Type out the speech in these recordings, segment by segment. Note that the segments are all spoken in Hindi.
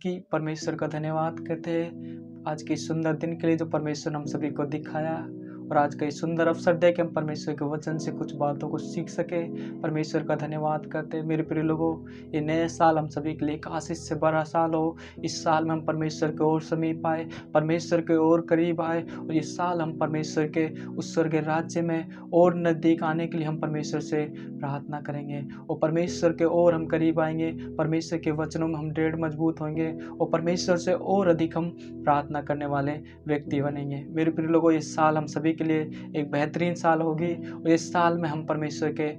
की परमेश्वर का धन्यवाद करते हैं आज के इस सुंदर दिन के लिए जो परमेश्वर ने हम सभी को दिखाया, और आज का इस सुंदर अवसर दे के हम परमेश्वर के वचन से कुछ बातों को सीख सके। परमेश्वर का धन्यवाद करते हैं। मेरे प्रिय लोगों, ये नए साल हम सभी के लिए एक आशीष से भरा साल हो। इस साल में हम परमेश्वर के और समीप आए, परमेश्वर के और करीब आए, और ये साल हम परमेश्वर के उस स्वर्ग राज्य में और नज़दीक आने के लिए हम परमेश्वर से प्रार्थना करेंगे, और परमेश्वर के और हम करीब आएंगे। परमेश्वर के वचनों में हम दृढ़ मजबूत होंगे, और परमेश्वर से और अधिक हम प्रार्थना करने वाले व्यक्ति बनेंगे। मेरे प्रिय लोगों, इस साल हम सभी के लिए एक बेहतरीन साल होगी, और इस साल में हम परमेश्वर के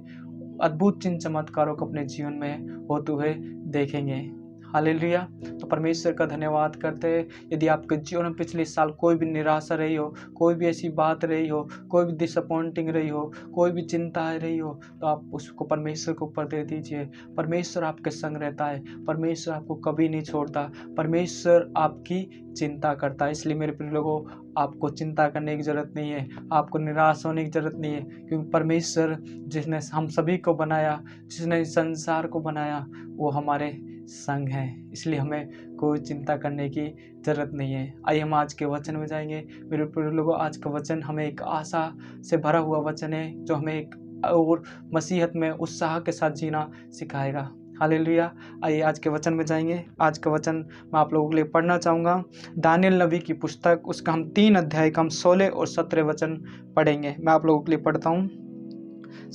अद्भुत चिन्ह चमत्कारों को अपने जीवन में होते हुए देखेंगे। हालेलुया। तो परमेश्वर का धन्यवाद करते हैं। यदि आपके जीवन में पिछले साल कोई भी निराशा रही हो, कोई भी ऐसी बात रही हो, कोई भी डिसअपॉइंटिंग रही हो, कोई भी चिंता रही हो, तो आप उसको परमेश्वर के ऊपर दे दीजिए। परमेश्वर आपके संग रहता है, परमेश्वर आपको कभी नहीं छोड़ता, परमेश्वर आपकी चिंता करता है। इसलिए मेरे प्रिय लोगों, आपको चिंता करने की ज़रूरत नहीं है, आपको निराश होने की ज़रूरत नहीं है, क्योंकि परमेश्वर जिसने हम सभी को बनाया, जिसने इस संसार को बनाया, वो हमारे संग है। इसलिए हमें कोई चिंता करने की ज़रूरत नहीं है। आइए हम आज के वचन में जाएंगे। मेरे प्रिय लोगों, आज का वचन हमें एक आशा से भरा हुआ वचन है, जो हमें एक और मसीहत में उत्साह के साथ जीना सिखाएगा। हालेलुया। आइए आज के वचन में जाएंगे। आज का वचन मैं आप लोगों के लिए पढ़ना चाहूँगा। दानियेल नबी की पुस्तक, उसका हम 3 अध्याय का हम 16 और 17 वचन पढ़ेंगे। मैं आप लोगों के लिए पढ़ता हूँ।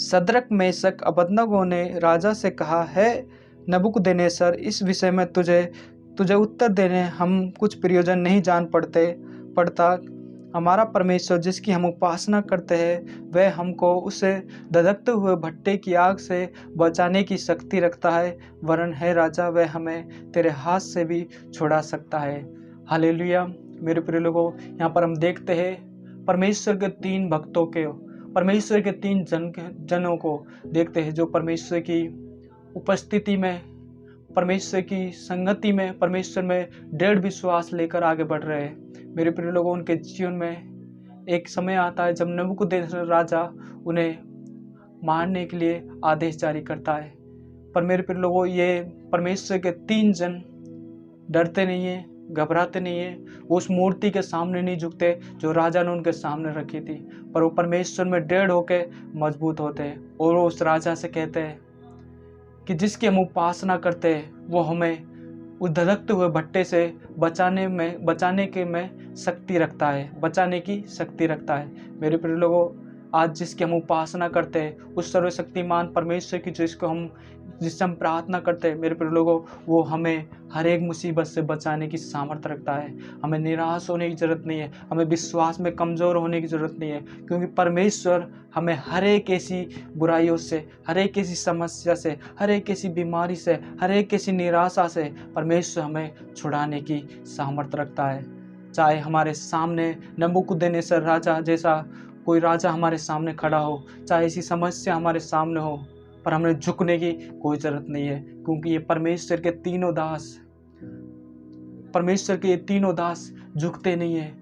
शद्रक, मेशक, अबेदनगो ने राजा से कहा, है नबूकदनेस्सर, इस विषय में तुझे उत्तर देने हम कुछ प्रयोजन नहीं जान पड़ता। हमारा परमेश्वर जिसकी हम उपासना करते हैं, वह हमको उसे धधकते हुए भट्टे की आग से बचाने की शक्ति रखता है। वरन है राजा, वह हमें तेरे हाथ से भी छुड़ा सकता है। हालेलुया। मेरे प्रिय लोगों, यहाँ पर हम देखते हैं परमेश्वर के 3 भक्तों के, परमेश्वर के 3 जनों को देखते हैं, जो परमेश्वर की उपस्थिति में, परमेश्वर की संगति में, परमेश्वर में दृढ़ विश्वास लेकर आगे बढ़ रहे हैं। मेरे प्रिय लोगों, उनके जीवन में एक समय आता है जब नबूकदनेस्सर राजा उन्हें मारने के लिए आदेश जारी करता है। पर मेरे प्रिय लोगों, ये परमेश्वर के 3 जन डरते नहीं है, घबराते नहीं है, वो उस मूर्ति के सामने नहीं झुकते जो राजा ने उनके सामने रखी थी, पर वो परमेश्वर में दृढ़ होकर मजबूत होते हैं, और वो उस राजा से कहते हैं कि जिसकी हम उपासना करते हैं, वो हमें उस धधकते हुए भट्टे से बचाने की शक्ति रखता है। मेरे प्रिय लोगों, आज जिसकी हम उपासना करते हैं, उस सर्वशक्तिमान परमेश्वर की जिससे हम प्रार्थना करते हैं, मेरे प्रिय लोगों, वो हमें हर एक मुसीबत से बचाने की सामर्थ्य रखता है। हमें निराश होने की ज़रूरत नहीं है, हमें विश्वास में कमज़ोर होने की ज़रूरत नहीं है, क्योंकि परमेश्वर हमें हर एक ऐसी बुराइयों से, हर एक ऐसी समस्या से, हर एक ऐसी बीमारी से, हर एक ऐसी निराशा से परमेश्वर हमें छुड़ाने की सामर्थ्य रखता है। चाहे हमारे सामने नबूकदनेस्सर राजा जैसा कोई राजा हमारे सामने खड़ा हो, चाहे ऐसी समस्या हमारे सामने हो, पर हमें झुकने की कोई ज़रूरत नहीं है, क्योंकि ये परमेश्वर के तीनों दास झुकते नहीं है,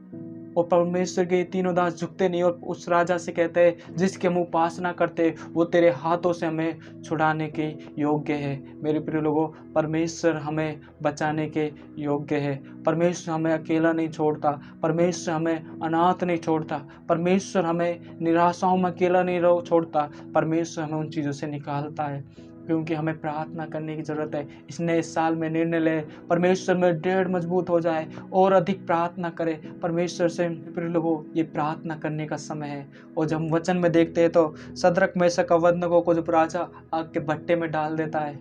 और परमेश्वर के तीनों दास झुकते नहीं, और उस राजा से कहते हैं जिसकी हम उपासना करते, वो तेरे हाथों से हमें छुड़ाने के योग्य है। मेरे प्रिय लोगों, परमेश्वर हमें बचाने के योग्य है। परमेश्वर हमें अकेला नहीं छोड़ता, परमेश्वर हमें अनाथ नहीं छोड़ता, परमेश्वर हमें निराशाओं में अकेला नहीं छोड़ता, परमेश्वर हमें उन चीज़ों से निकालता है। क्योंकि हमें प्रार्थना करने की ज़रूरत है। इस नए साल में निर्णय ले, परमेश्वर में दृढ़ मजबूत हो जाए और अधिक प्रार्थना करें परमेश्वर से। प्रिय लोगों, ये प्रार्थना करने का समय है। और जब हम वचन में देखते हैं तो शद्रक, मेशक, अबेदनगो को जब राजा आग के भट्टे में डाल देता है,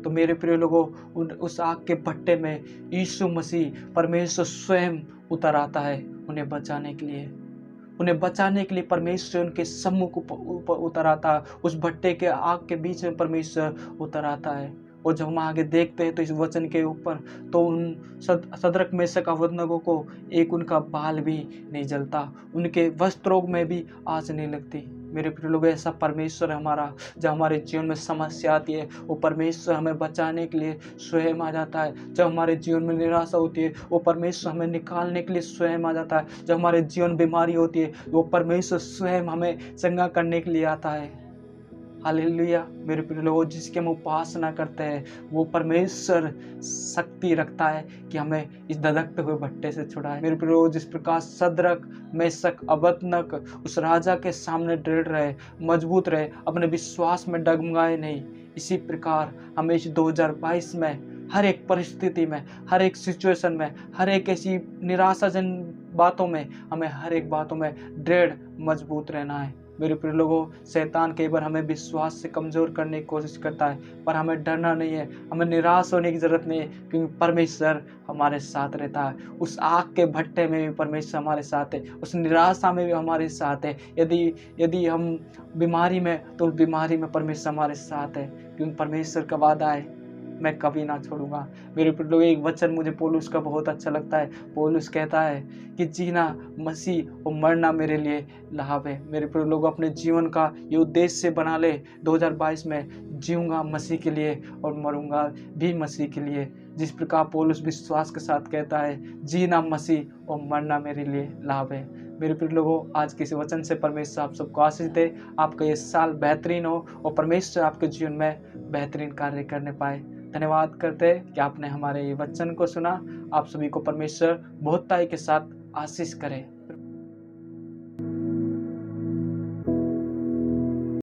तो मेरे प्रिय लोगों, उस आग के भट्टे में यीशु मसीह परमेश्वर स्वयं उतर आता है उन्हें बचाने के लिए। परमेश्वर उनके सम्मुख ऊपर उतर आता है, उस भट्टे के आग के बीच में परमेश्वर उतर आता है। और जब हम आगे देखते हैं तो इस वचन के ऊपर, तो उन शद्रक, मेशक, अबेदनगो को एक उनका बाल भी नहीं जलता, उनके वस्त्रों में भी आँच नहीं लगती। मेरे प्रिय लोग, ऐसा परमेश्वर है हमारा। जब हमारे जीवन में समस्या आती है, वो परमेश्वर हमें बचाने के लिए स्वयं आ जाता है। जब हमारे जीवन में निराशा होती है, वो परमेश्वर हमें निकालने के लिए स्वयं आ जाता है। जब हमारे जीवन बीमारी होती है, वो परमेश्वर स्वयं हमें चंगा करने के लिए आता है। हालेलुया। मेरे प्रिय लोगों, जिसकी हम उपासना करते हैं वो परमेश्वर शक्ति रखता है कि हमें इस धधकते हुए भट्टे से छुड़ाए। मेरे प्रिय लोगों, जिस प्रकार सद्रक, मेशक, अबेदनगो उस राजा के सामने दृढ़ रहे, मजबूत रहे, अपने विश्वास में डगमगाए नहीं, इसी प्रकार हमें इस 2022 में हर एक परिस्थिति में, हर एक सिचुएशन में, हर एक ऐसी निराशाजन बातों में, हमें हर एक बातों में दृढ़ मजबूत रहना है। मेरे प्रिय लोगों, शैतान कई बार हमें विश्वास से कमज़ोर करने की कोशिश करता है, पर हमें डरना नहीं है, हमें निराश होने की ज़रूरत नहीं है, क्योंकि परमेश्वर हमारे साथ रहता है। उस आग के भट्टे में भी परमेश्वर हमारे साथ है, उस निराशा में भी हमारे साथ है। यदि हम बीमारी में, तो उस बीमारी में परमेश्वर हमारे साथ है, क्योंकि परमेश्वर का वादा है, मैं कभी ना छोड़ूंगा। मेरे प्रिय लोग, एक वचन मुझे पौलुस का बहुत अच्छा लगता है। पौलुस कहता है कि जीना मसीह और मरना मेरे लिए लाभ है। मेरे प्रिय लोग, अपने जीवन का ये उद्देश्य बना ले, 2022 में जीऊंगा मसीह के लिए और मरूंगा भी मसीह के लिए। जिस प्रकार पौलुस विश्वास के साथ कहता है, जीना मसीह और मरना मेरे लिए लाभ है। मेरे प्रिय लोगों, आज के इस वचन से परमेश्वर आप सबको आशीष दे, आपका ये साल बेहतरीन हो और परमेश्वर आपके जीवन में बेहतरीन कार्य करने पाए। धन्यवाद करते हैं कि आपने हमारे ये वचन को सुना। आप सभी को परमेश्वर बहुतायी के साथ आशीष करे।